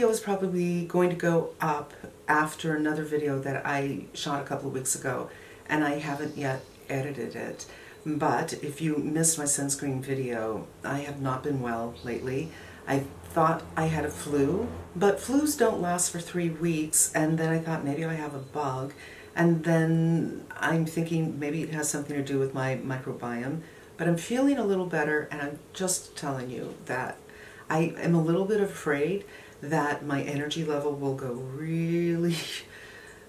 video is probably going to go up after another video that I shot a couple of weeks ago, and I haven't yet edited it. But if you missed my sunscreen video, I have not been well lately. I thought I had a flu, but flus don't last for 3 weeks, and then I thought maybe I have a bug, and then I'm thinking maybe it has something to do with my microbiome. But I'm feeling a little better, and I'm just telling you that I am a little bit afraid that my energy level will go really,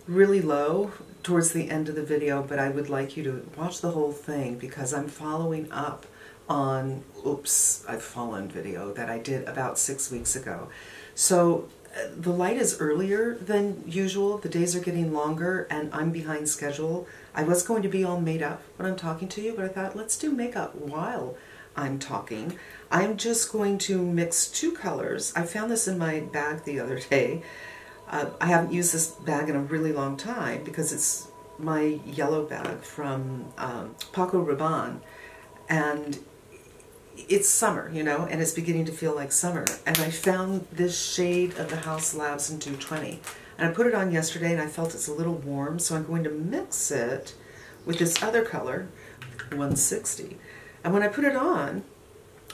really low towards the end of the video, but I would like you to watch the whole thing because I'm following up on Oops, I've Fallen video that I did about 6 weeks ago. So the light is earlier than usual, the days are getting longer, and I'm behind schedule. I was going to be all made up when I'm talking to you, but I thought let's do makeup while I'm talking. I'm just going to mix 2 colors. I found this in my bag the other day. I haven't used this bag in a really long time because it's my yellow bag from Paco Rabanne, and it's summer, you know, and it's beginning to feel like summer. And I found this shade of the House Labs in 220. And I put it on yesterday and I felt it's a little warm, so I'm going to mix it with this other color, 160. And when I put it on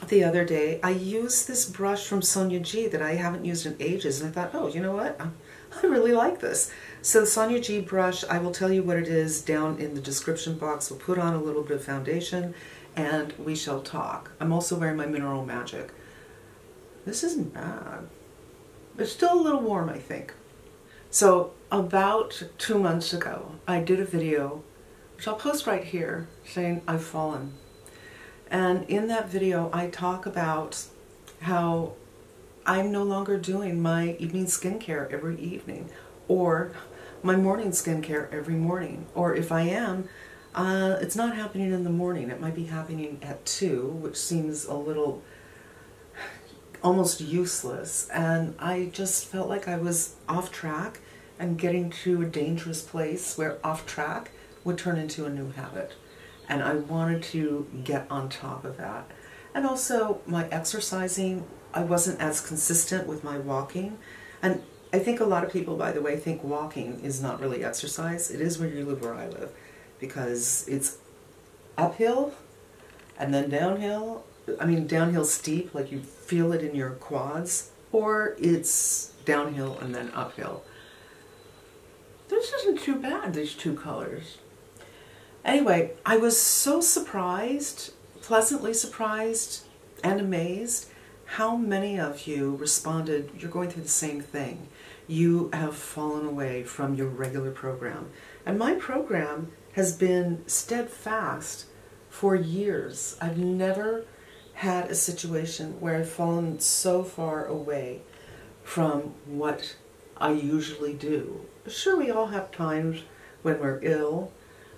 the other day, I used this brush from Sonia G that I haven't used in ages, and I thought, oh, you know what? I really like this. So the Sonia G brush, I will tell you what it is down in the description box. We'll put on a little bit of foundation and we shall talk. I'm also wearing my Mineral Magic. This isn't bad. It's still a little warm, I think. So about 2 months ago, I did a video, which I'll post right here, saying I've fallen. And in that video, I talk about how I'm no longer doing my evening skincare every evening, or my morning skincare every morning. Or if I am, it's not happening in the morning. It might be happening at 2, which seems a little almost useless. And I just felt like I was off track and getting to a dangerous place where off track would turn into a new habit. And I wanted to get on top of that. And also my exercising, I wasn't as consistent with my walking. And I think a lot of people, by the way, think walking is not really exercise. It is where you live, where I live, because it's uphill and then downhill. I mean, downhill steep, like you feel it in your quads, or it's downhill and then uphill. This isn't too bad, these 2 colors. Anyway, I was so surprised, pleasantly surprised and amazed how many of you responded, you're going through the same thing. You have fallen away from your regular program. And my program has been steadfast for years. I've never had a situation where I've fallen so far away from what I usually do. Sure, we all have times when we're ill,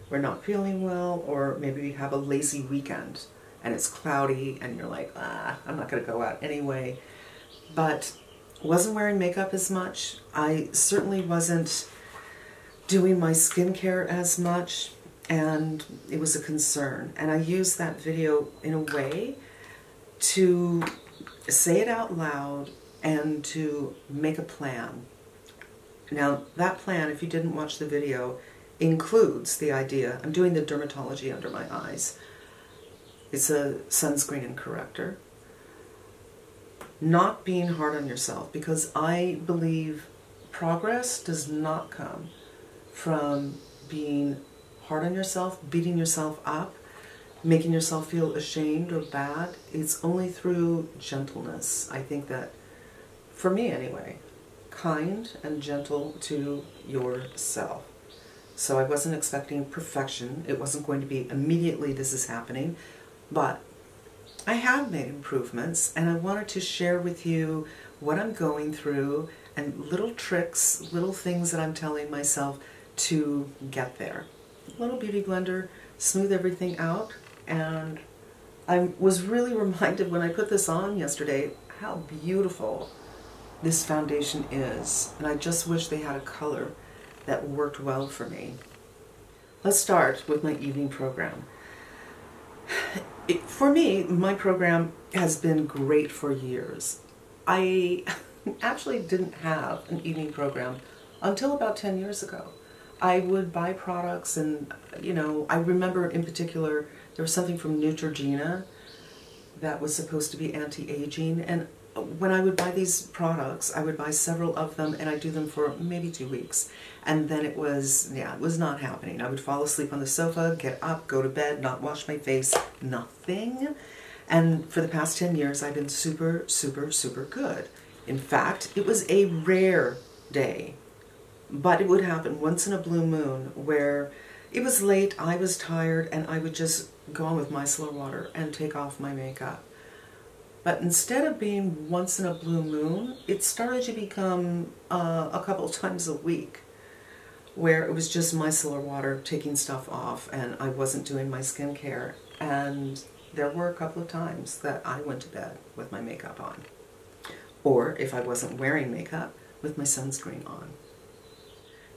we're not feeling well, or maybe we have a lazy weekend and it's cloudy and you're like, I'm not going to go out anyway. But wasn't wearing makeup as much. I certainly wasn't doing my skincare as much, and it was a concern. And I used that video in a way to say it out loud and to make a plan. Now that plan, if you didn't watch the video, includes the idea, I'm doing the dermatology under my eyes. It's a sunscreen and corrector. Not being hard on yourself, because I believe progress does not come from being hard on yourself, beating yourself up, making yourself feel ashamed or bad. It's only through gentleness. I think that, for me anyway, kind and gentle to yourself. So I wasn't expecting perfection. It wasn't going to be immediately this is happening, but I have made improvements, and I wanted to share with you what I'm going through and little tricks, little things that I'm telling myself to get there. Little beauty blender, smooth everything out, and I was really reminded when I put this on yesterday how beautiful this foundation is, and I just wish they had a color that worked well for me. Let's start with my evening program. For me, my program has been great for years. I actually didn't have an evening program until about 10 years ago. I would buy products and, you know, I remember in particular there was something from Neutrogena that was supposed to be anti-aging, and when I would buy these products, I would buy several of them and I'd do them for maybe 2 weeks. And then it was not happening. I would fall asleep on the sofa, get up, go to bed, not wash my face, nothing. And for the past 10 years, I've been super, super, super good. In fact, it was a rare day, but it would happen once in a blue moon where it was late, I was tired, and I would just go on with micellar water and take off my makeup. But instead of being once in a blue moon, it started to become a couple times a week, where it was just micellar water, taking stuff off, and I wasn't doing my skincare. And there were a couple of times that I went to bed with my makeup on. Or, if I wasn't wearing makeup, with my sunscreen on.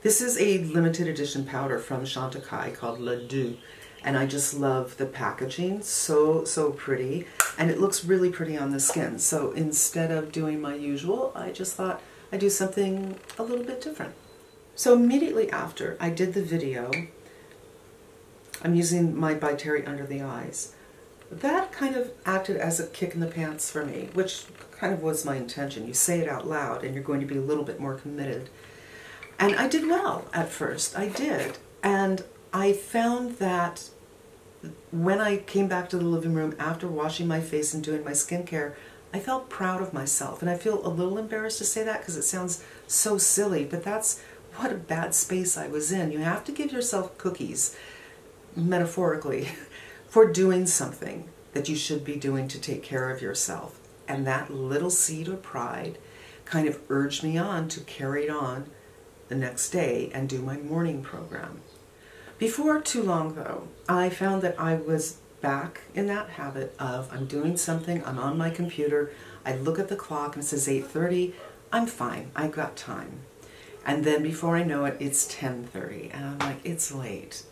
This is a limited edition powder from Sante called Le Doux. And I just love the packaging, so pretty, and it looks really pretty on the skin. So instead of doing my usual, I just thought I'd do something a little bit different. So immediately after I did the video, I'm using my By Terry under the eyes. That kind of acted as a kick in the pants for me, which kind of was my intention. You say it out loud and you're going to be a little bit more committed. And I did well at first, I did. And I found that when I came back to the living room after washing my face and doing my skincare, I felt proud of myself. And I feel a little embarrassed to say that because it sounds so silly, but that's what a bad space I was in. You have to give yourself cookies, metaphorically, for doing something that you should be doing to take care of yourself. And that little seed of pride kind of urged me on to carry it on the next day and do my morning program. Before too long, though, I found that I was back in that habit of I'm doing something, I'm on my computer, I look at the clock and it says 8:30, I'm fine, I've got time. And then before I know it, it's 10:30, and I'm like, it's late.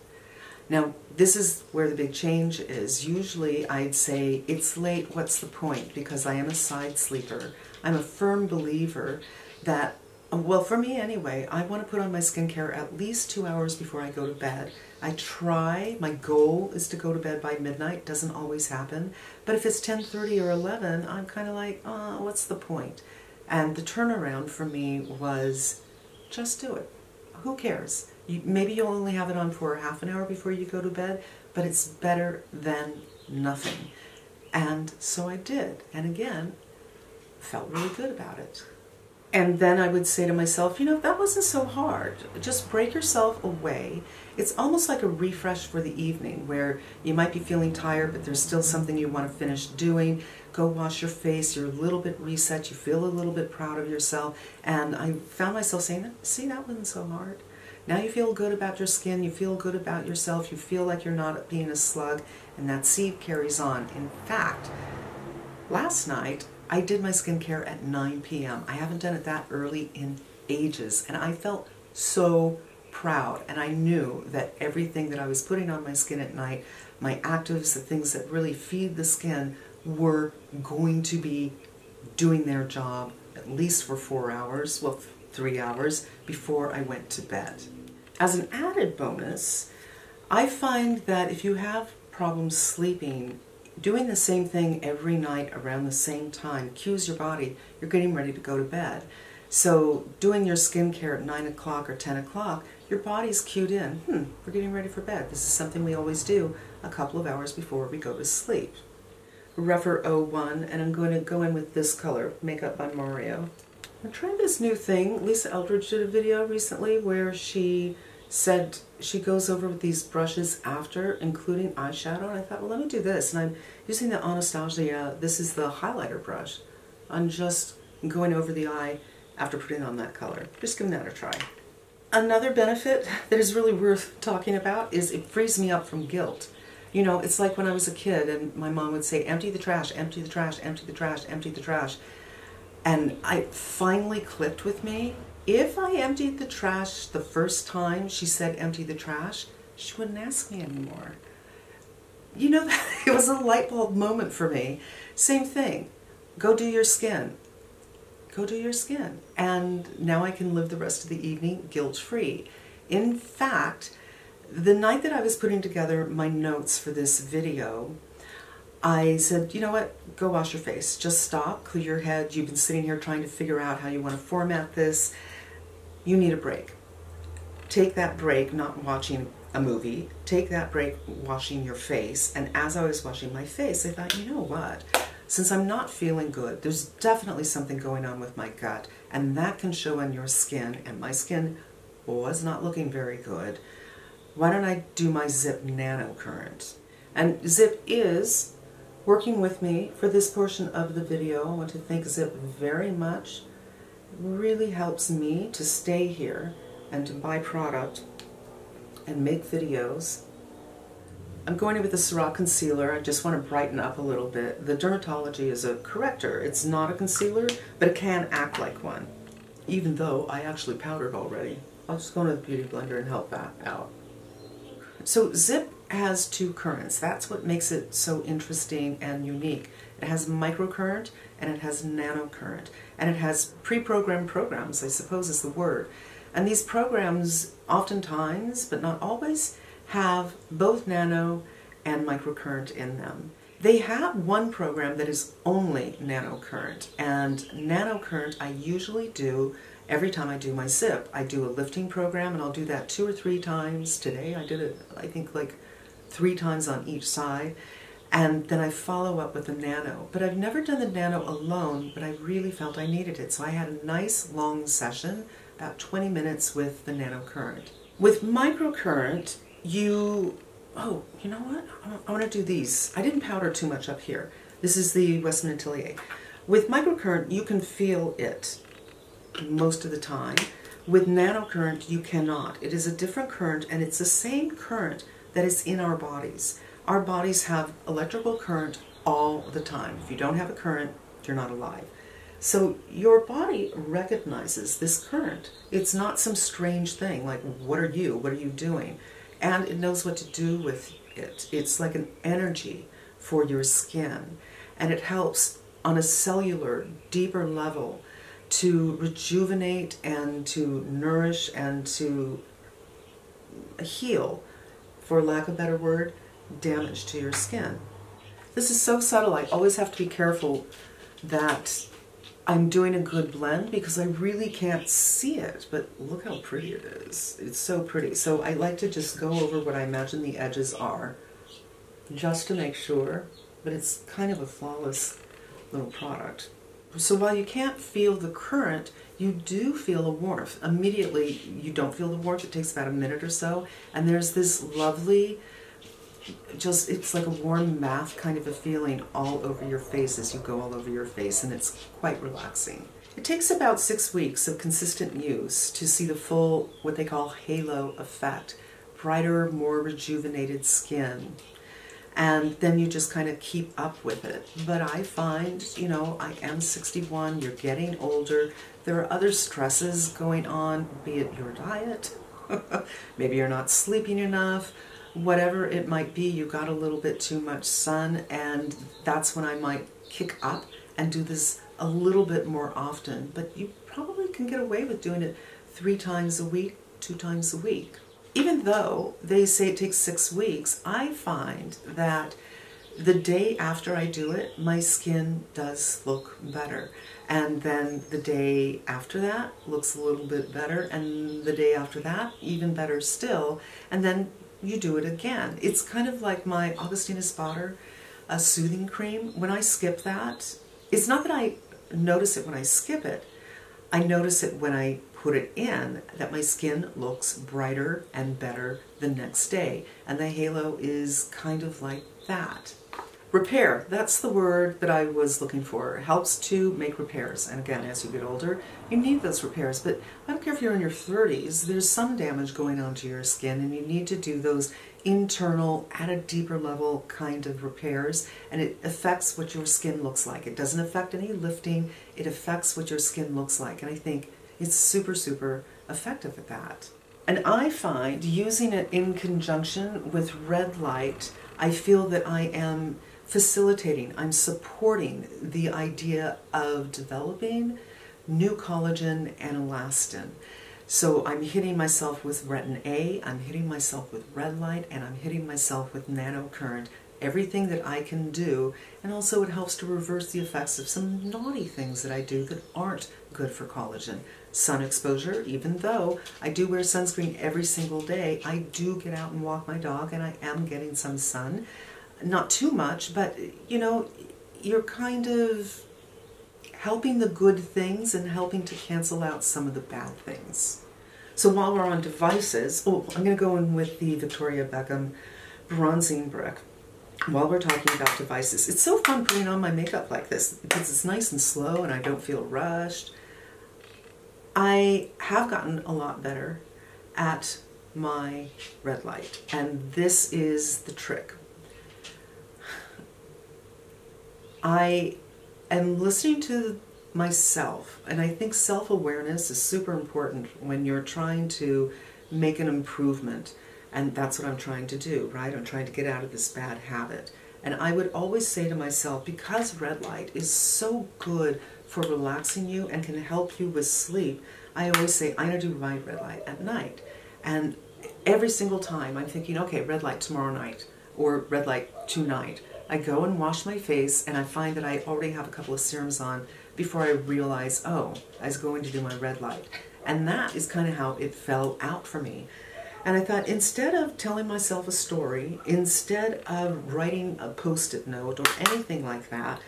Now, this is where the big change is. Usually I'd say, it's late, what's the point? Because I am a side sleeper. I'm a firm believer that, well, for me anyway, I want to put on my skincare at least 2 hours before I go to bed. I try, my goal is to go to bed by midnight, doesn't always happen. But if it's 10:30 or 11, I'm kind of like, oh, what's the point? And the turnaround for me was, just do it. Who cares? Maybe you'll only have it on for half an hour before you go to bed, but it's better than nothing. And so I did. And again, felt really good about it. And then I would say to myself, you know, that wasn't so hard. Just break yourself away. It's almost like a refresh for the evening where you might be feeling tired, but there's still something you want to finish doing. Go wash your face. You're a little bit reset. You feel a little bit proud of yourself. And I found myself saying, see, that wasn't so hard. Now you feel good about your skin. You feel good about yourself. You feel like you're not being a slug. And that seed carries on. In fact, last night, I did my skincare at 9 p.m. I haven't done it that early in ages, and I felt so proud, and I knew that everything that I was putting on my skin at night, my actives, the things that really feed the skin, were going to be doing their job at least for 4 hours, well, 3 hours, before I went to bed. As an added bonus, I find that if you have problems sleeping, doing the same thing every night around the same time cues your body you're getting ready to go to bed. So doing your skincare at 9 o'clock or 10 o'clock, your body's cued in, we're getting ready for bed. This is something we always do a couple of hours before we go to sleep. Rougher 01, and I'm going to go in with this color, Makeup by Mario. I'm trying this new thing. Lisa Eldridge did a video recently where she said she goes over with these brushes after, including eyeshadow, and I thought, well, let me do this. And I'm using the Anastasia, this is the highlighter brush. I'm just going over the eye after putting on that color. Just giving that a try. Another benefit that is really worth talking about is it frees me up from guilt. You know, it's like when I was a kid and my mom would say, empty the trash, empty the trash, empty the trash, empty the trash. And it finally clicked with me. If I emptied the trash the first time she said empty the trash, she wouldn't ask me anymore. You know, it was a light bulb moment for me. Same thing. Go do your skin. go do your skin. And now I can live the rest of the evening guilt-free. In fact, the night that I was putting together my notes for this video, I said, you know what, go wash your face. Just stop, clear your head. You've been sitting here trying to figure out how you want to format this. You need a break. Take that break, not watching a movie. Take that break washing your face. And as I was washing my face, I thought, you know what? Since I'm not feeling good, there's definitely something going on with my gut, and that can show on your skin, and my skin was not looking very good. Why don't I do my Zip Nano Current? And Zip is working with me for this portion of the video. I want to thank Zip very much. It really helps me to stay here and to buy product and make videos. I'm going in with the Surratt concealer. I just want to brighten up a little bit. The DRMTLGY is a corrector. It's not a concealer, but it can act like one, even though I actually powdered already. I'll just go into the Beauty Blender and help that out. So Zip has two currents. That's what makes it so interesting and unique. It has microcurrent and it has nanocurrent. And it has pre-programmed programs, I suppose is the word. And these programs oftentimes, but not always, have both nano and microcurrent in them. They have one program that is only nanocurrent, and nanocurrent I usually do every time I do my Zip. I do a lifting program, and I'll do that 2 or 3 times. Today I did it, I think, like 3 times on each side, and then I follow up with the nano. But I've never done the nano alone, but I really felt I needed it, so I had a nice long session, about 20 minutes with the nanocurrent. With microcurrent, you know what? I want to do these. I didn't powder too much up here. This is the Westman Atelier. With microcurrent, you can feel it most of the time. With nanocurrent, you cannot. It is a different current, and it's the same current that is in our bodies. Our bodies have electrical current all the time. If you don't have a current, you're not alive. So your body recognizes this current. It's not some strange thing like, what are you? What are you doing? And it knows what to do with it. It's like an energy for your skin. And it helps on a cellular, deeper level to rejuvenate and to nourish and to heal, for lack of a better word, damage to your skin. This is so subtle. I always have to be careful that I'm doing a good blend because I really can't see it, but look how pretty it is. It's so pretty. So I like to just go over what I imagine the edges are, just to make sure, but it's kind of a flawless little product. So while you can't feel the current, you do feel a warmth. Immediately, you don't feel the warmth. It takes about a minute or so, and there's this lovely, it's like a warm bath kind of a feeling all over your face as you go all over your face, and it's quite relaxing. It takes about 6 weeks of consistent use to see the full, what they call halo effect, brighter, more rejuvenated skin. And then you just kind of keep up with it. But I find, you know, I am 61, you're getting older, there are other stresses going on, be it your diet, maybe you're not sleeping enough, whatever it might be, you got a little bit too much sun, and that's when I might kick up and do this a little bit more often. But you probably can get away with doing it 3 times a week, 2 times a week. Even though they say it takes 6 weeks, I find that the day after I do it, my skin does look better. And then the day after that looks a little bit better, and the day after that, even better still. And then you do it again. It's kind of like my Augustinus a soothing cream. When I skip that, it's not that I notice it when I skip it. I notice it when I put it in, that my skin looks brighter and better the next day. And the halo is kind of like that. Repair, that's the word that I was looking for. It helps to make repairs. And again, as you get older, you need those repairs. But I don't care if you're in your 30s, there's some damage going on to your skin, and you need to do those internal, at a deeper level kind of repairs. And it affects what your skin looks like. It doesn't affect any lifting, it affects what your skin looks like. And I think it's super, super effective at that. And I find using it in conjunction with red light, I feel that I am facilitating, I'm supporting the idea of developing new collagen and elastin. So I'm hitting myself with retin A, I'm hitting myself with red light, and I'm hitting myself with nanocurrent. Everything that I can do, and also it helps to reverse the effects of some naughty things that I do that aren't good for collagen. Sun exposure, even though I do wear sunscreen every single day, I do get out and walk my dog and I am getting some sun. Not too much, but you know, you're kind of helping the good things and helping to cancel out some of the bad things. So while we're on devices, I'm going to go in with the Victoria Beckham bronzing brick. While we're talking about devices, it's so fun putting on my makeup like this because it's nice and slow and I don't feel rushed. I have gotten a lot better at my red light, and this is the trick. I am listening to myself, and I think self-awareness is super important when you're trying to make an improvement, and that's what I'm trying to do, right? I'm trying to get out of this bad habit. And I would always say to myself, because red light is so good for relaxing you and can help you with sleep, I always say, I'm going to do my red light at night. And every single time I'm thinking, okay, red light tomorrow night, or red light tonight. I go and wash my face, and I find that I already have a couple of serums on before I realize, oh, I was going to do my red light. And that is kind of how it fell out for me. And I thought, instead of telling myself a story, instead of writing a Post-it note or anything like that,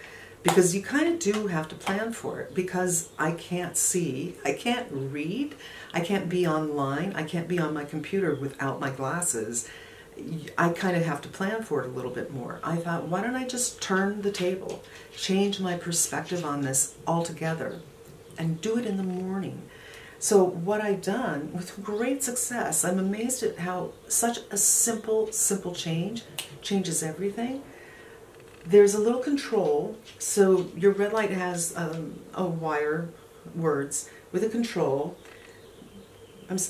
because you kind of do have to plan for it, because I can't see, I can't read, I can't be online, I can't be on my computer without my glasses. I kind of have to plan for it a little bit more. I thought, why don't I just turn the table, change my perspective on this altogether, and do it in the morning. So what I've done with great success, I'm amazed at how such a simple change changes everything. There's a little control, so your red light has a wire, words, with a control.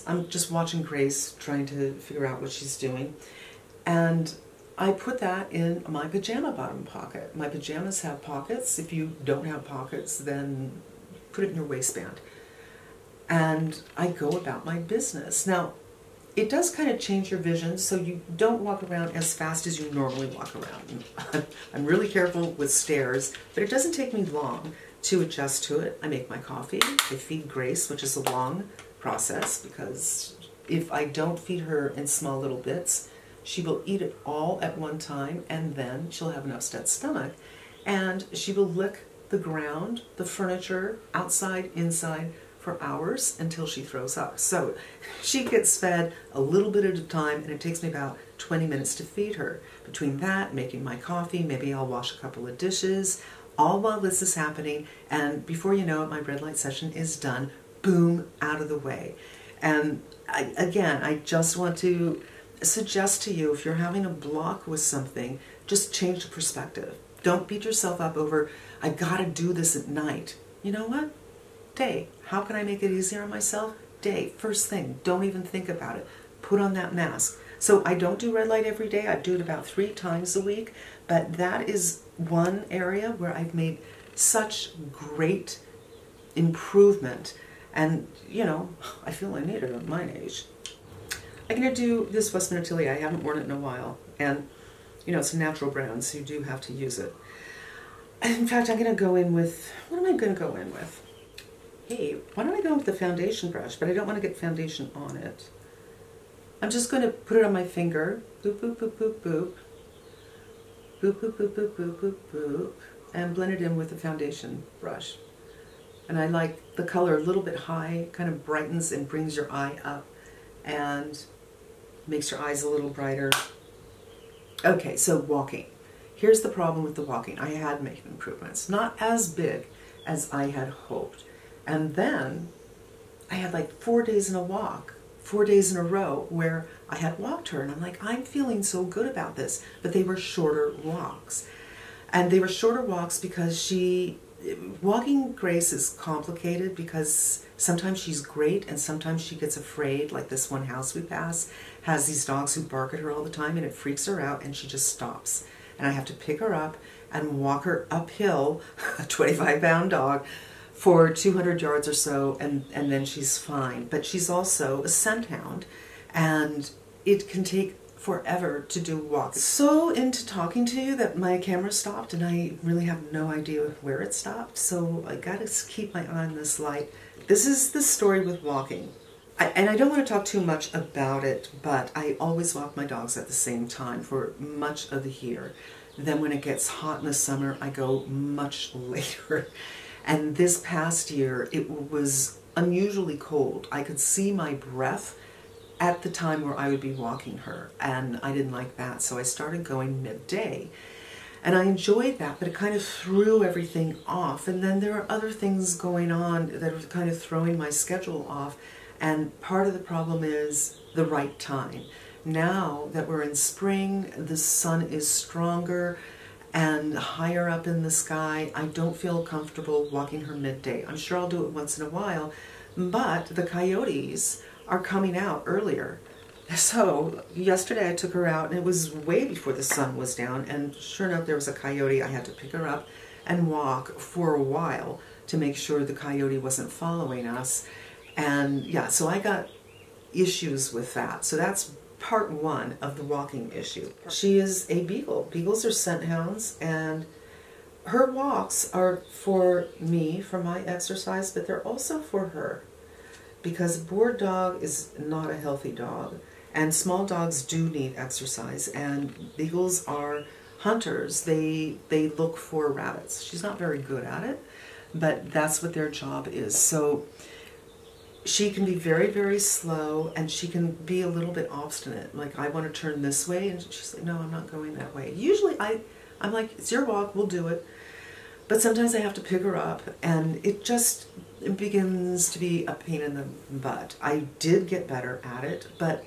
I'm just watching Grace trying to figure out what she's doing. And I put that in my pajama bottom pocket. My pajamas have pockets. If you don't have pockets, then put it in your waistband. And I go about my business. Now, it does kind of change your vision, so you don't walk around as fast as you normally walk around. I'm really careful with stairs, but it doesn't take me long to adjust to it. I make my coffee, I feed Grace, which is a long process, because if I don't feed her in small little bits, she will eat it all at one time, and then she'll have an upset stomach, and she will lick the ground, the furniture, outside, inside, for hours until she throws up. So she gets fed a little bit at a time, and it takes me about 20 minutes to feed her. Between that, making my coffee, maybe I'll wash a couple of dishes, all while this is happening, and before you know it, my red light session is done. Boom, out of the way. And I just want to suggest to you, if you're having a block with something, just change the perspective. Don't beat yourself up over, I gotta do this at night. You know what? Day. How can I make it easier on myself? Day. First thing. Don't even think about it. Put on that mask. So I don't do red light every day. I do it about 3 times a week. But that is one area where I've made such great improvement. And, you know, I feel I need it at my age. I'm going to do this Westman Atelier. I haven't worn it in a while. And, you know, it's a natural brown, so you do have to use it. In fact, I'm going to go in with, what am I going to go in with? Hey, why don't I go with the foundation brush? But I don't want to get foundation on it. I'm just going to put it on my finger. Boop, boop, boop, boop, boop. Boop, boop, boop, boop, boop, boop, boop. And blend it in with the foundation brush. And I like the color a little bit high, kind of brightens and brings your eye up and makes your eyes a little brighter. Okay, so walking. Here's the problem with the walking. I had made improvements, not as big as I had hoped. And then I had like 4 days in a walk, 4 days in a row where I had walked her, and I'm like, I'm feeling so good about this. But they were shorter walks. And they were shorter walks because walking Grace is complicated because sometimes she's great and sometimes she gets afraid. Like this one house we pass has these dogs who bark at her all the time, and it freaks her out, and she just stops. And I have to pick her up and walk her uphill, a 25-pound dog, for 200 yards or so, and then she's fine. But she's also a scent hound, and it can take forever to do walks. So into talking to you that my camera stopped, and I really have no idea where it stopped, so I gotta keep my eye on this light. This is the story with walking. And I don't want to talk too much about it, but I always walk my dogs at the same time for much of the year. Then when it gets hot in the summer, I go much later. And this past year, it was unusually cold. I could see my breath at the time where I would be walking her, and I didn't like that, so I started going midday. And I enjoyed that, but it kind of threw everything off. And then there are other things going on that are kind of throwing my schedule off. And part of the problem is the right time. Now that we're in spring, the sun is stronger and higher up in the sky. I don't feel comfortable walking her midday. I'm sure I'll do it once in a while, but the coyotes are coming out earlier. So yesterday I took her out, and it was way before the sun was down, and sure enough there was a coyote. I had to pick her up and walk for a while to make sure the coyote wasn't following us. And yeah, so I got issues with that. So that's part one of the walking issue. She is a beagle. Beagles are scent hounds, and her walks are for me, for my exercise, but they're also for her, because a bored dog is not a healthy dog, and small dogs do need exercise, and beagles are hunters. They look for rabbits. She's not very good at it, but that's what their job is. So she can be very, very slow, and she can be a little bit obstinate. Like, I want to turn this way, and she's like, no, I'm not going that way. Usually I'm like, it's your walk, we'll do it. But sometimes I have to pick her up, and it begins to be a pain in the butt. I did get better at it, but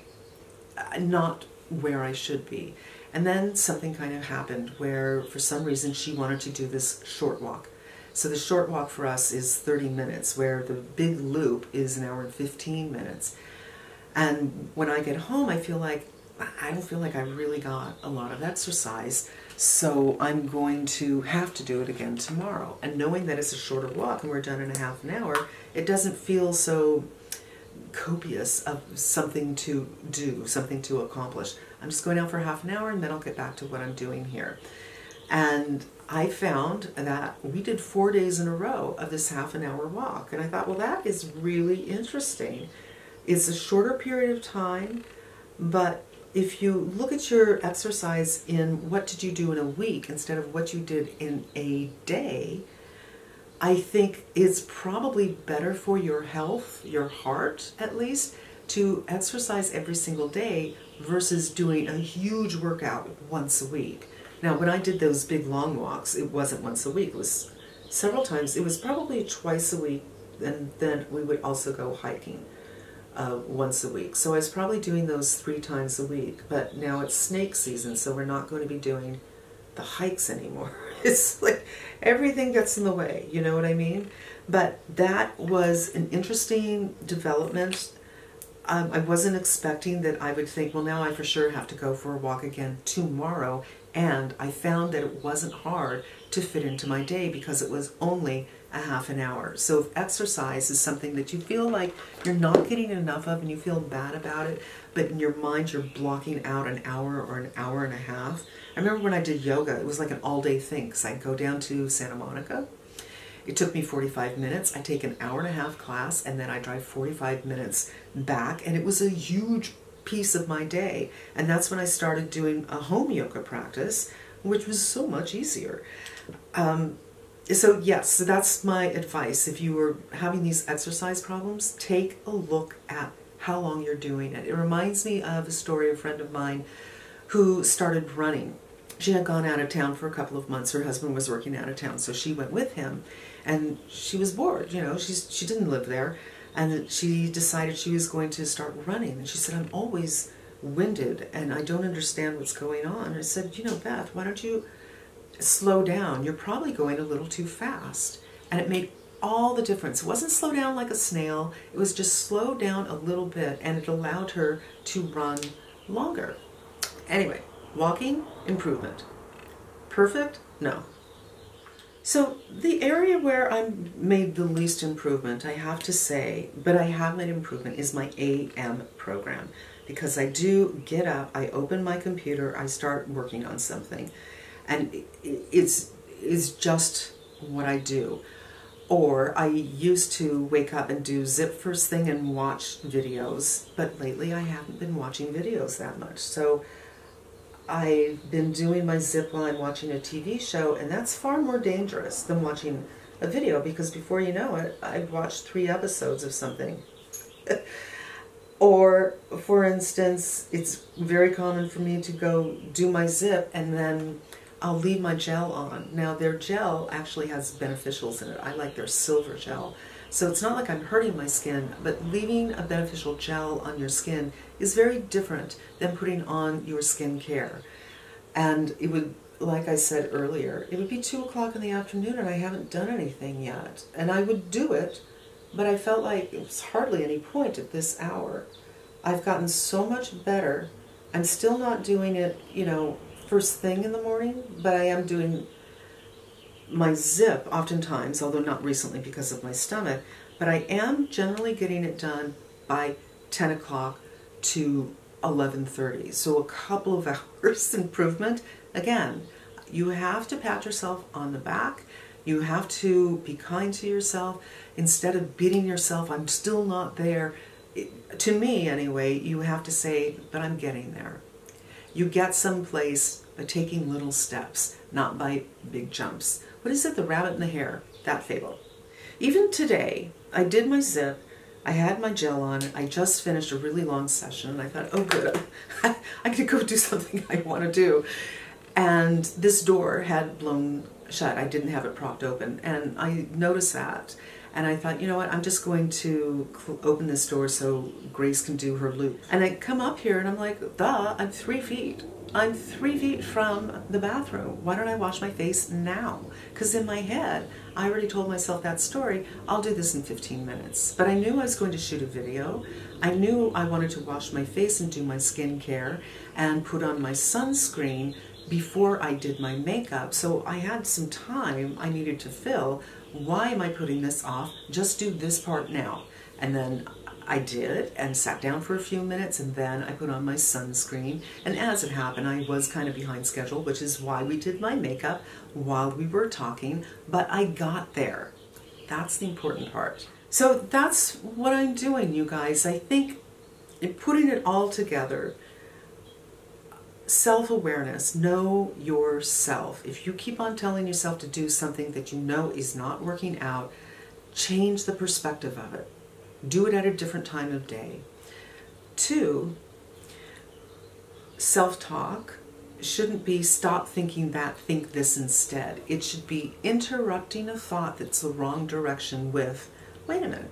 not where I should be. And then something kind of happened where, for some reason, she wanted to do this short walk. So the short walk for us is 30 minutes, where the big loop is 1 hour and 15 minutes. And when I get home, I don't feel like I really got a lot of exercise. So I'm going to have to do it again tomorrow. And knowing that it's a shorter walk and we're done in half an hour, it doesn't feel so copious of something to do, something to accomplish. I'm just going out for half an hour, and then I'll get back to what I'm doing here. And I found that we did 4 days in a row of this half an hour walk. And I thought, well, that is really interesting. It's a shorter period of time, but if you look at your exercise in what did you do in a week instead of what you did in a day, I think it's probably better for your health, your heart at least, to exercise every single day versus doing a huge workout once a week. Now, when I did those big long walks, it wasn't once a week. It was several times. It was probably twice a week, and then we would also go hiking once a week. So I was probably doing those 3 times a week. But now it's snake season, so we're not going to be doing the hikes anymore. It's like everything gets in the way, you know what I mean? But that was an interesting development. I wasn't expecting that I would think, well, now I for sure have to go for a walk again tomorrow. And I found that it wasn't hard to fit into my day because it was only a half an hour. So if exercise is something that you feel like you're not getting enough of and you feel bad about it, but in your mind you're blocking out an hour or an hour and a half. I remember when I did yoga, it was like an all-day thing, because I'd go down to Santa Monica. It took me 45 minutes. I take an hour and a half class, and then I drive 45 minutes back, and it was a huge piece of my day. And that's when I started doing a home yoga practice, which was so much easier. So yes, so that's my advice. If you were having these exercise problems, take a look at how long you're doing it. It reminds me of a story of a friend of mine who started running. She had gone out of town for a couple of months. Her husband was working out of town, so she went with him, and she was bored. You know, she didn't live there. And she decided she was going to start running. And she said, I'm always winded and I don't understand what's going on. And I said, you know, Beth, why don't you slow down? You're probably going a little too fast. And it made all the difference. It wasn't slow down like a snail. It was just slow down a little bit, and it allowed her to run longer. Anyway, walking, improvement. Perfect? No. So the area where I've made the least improvement, I have to say, but I have made improvement, is my AM program. Because I do get up, I open my computer, I start working on something. And it's just what I do. Or I used to wake up and do zip first thing and watch videos, but lately I haven't been watching videos that much. So I've been doing my zip while I'm watching a TV show, and that's far more dangerous than watching a video, because before you know it, I've watched 3 episodes of something. Or, for instance, it's very common for me to go do my zip and then I'll leave my gel on. Now, their gel actually has beneficials in it. I like their silver gel. So it's not like I'm hurting my skin, but leaving a beneficial gel on your skin is very different than putting on your skincare. And it would, like I said earlier, it would be 2 o'clock in the afternoon and I haven't done anything yet. And I would do it, but I felt like it was hardly any point at this hour. I've gotten so much better. I'm still not doing it, you know, first thing in the morning, but I am doing my zip oftentimes, although not recently because of my stomach, but I am generally getting it done by 10 o'clock to 11:30. So a couple of hours improvement. Again, you have to pat yourself on the back. You have to be kind to yourself. Instead of beating yourself, I'm still not there. To me, anyway, you have to say, but I'm getting there. You get someplace by taking little steps, not by big jumps. What is it, the rabbit and the hare? That fable. Even today, I did my zip. I had my gel on. I just finished a really long session, and I thought, oh good, I could go do something I want to do. And this door had blown shut. I didn't have it propped open, and I noticed that. And I thought, you know what, I'm just going to open this door so Grace can do her loop. And I come up here and I'm like, duh, I'm 3 feet. I'm 3 feet from the bathroom. Why don't I wash my face now? Because in my head, I already told myself that story. I'll do this in 15 minutes. But I knew I was going to shoot a video. I knew I wanted to wash my face and do my skincare and put on my sunscreen before I did my makeup. So I had some time I needed to fill. Why am I putting this off? Just do this part now. And then I did and sat down for a few minutes, and then I put on my sunscreen. And as it happened, I was kind of behind schedule, which is why we did my makeup while we were talking, but I got there. That's the important part. So that's what I'm doing, you guys. I think in putting it all together, self-awareness, know yourself. If you keep on telling yourself to do something that you know is not working out, change the perspective of it. Do it at a different time of day. 2, self-talk shouldn't be stop thinking that, think this instead. It should be interrupting a thought that's the wrong direction with, wait a minute,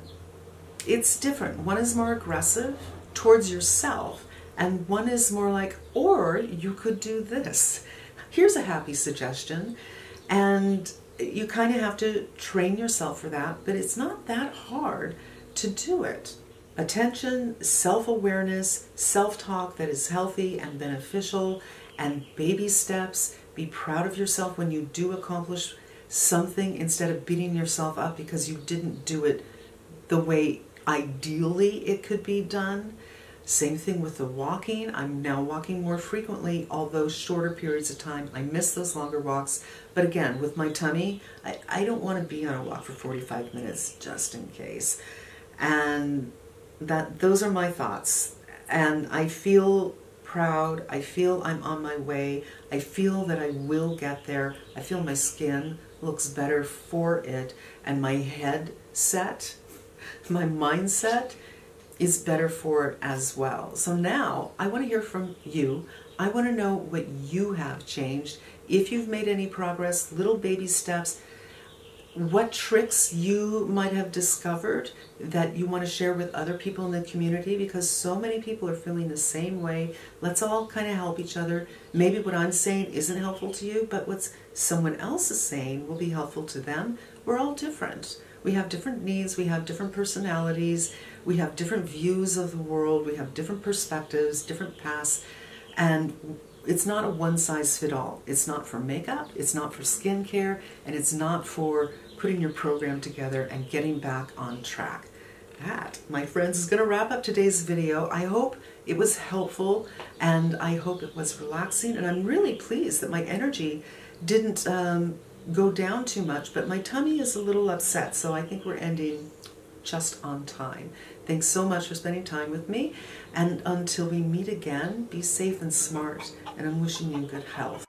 it's different. One is more aggressive towards yourself, and one is more like, or you could do this. Here's a happy suggestion. And you kind of have to train yourself for that, but it's not that hard to do it. Attention, self-awareness, self-talk that is healthy and beneficial, and baby steps. Be proud of yourself when you do accomplish something instead of beating yourself up because you didn't do it the way ideally it could be done. Same thing with the walking. I'm now walking more frequently, although shorter periods of time. I miss those longer walks. But again, with my tummy, I don't want to be on a walk for 45 minutes just in case. And those are my thoughts. And I feel proud. I feel I'm on my way. I feel that I will get there. I feel my skin looks better for it. And my head set, my mindset is better for it as well. So now I want to hear from you. I want to know what you have changed. If you've made any progress, little baby steps, what tricks you might have discovered that you want to share with other people in the community, because so many people are feeling the same way. Let's all kind of help each other. Maybe what I'm saying isn't helpful to you, but what someone else is saying will be helpful to them. We're all different. We have different needs, we have different personalities, we have different views of the world, we have different perspectives, different paths, and it's not a one-size-fits-all. It's not for makeup, it's not for skincare, and it's not for putting your program together and getting back on track. That, my friends, is going to wrap up today's video. I hope it was helpful, and I hope it was relaxing, and I'm really pleased that my energy didn't go down too much, but my tummy is a little upset, so I think we're ending just on time. Thanks so much for spending time with me, and until we meet again, be safe and smart, and I'm wishing you good health.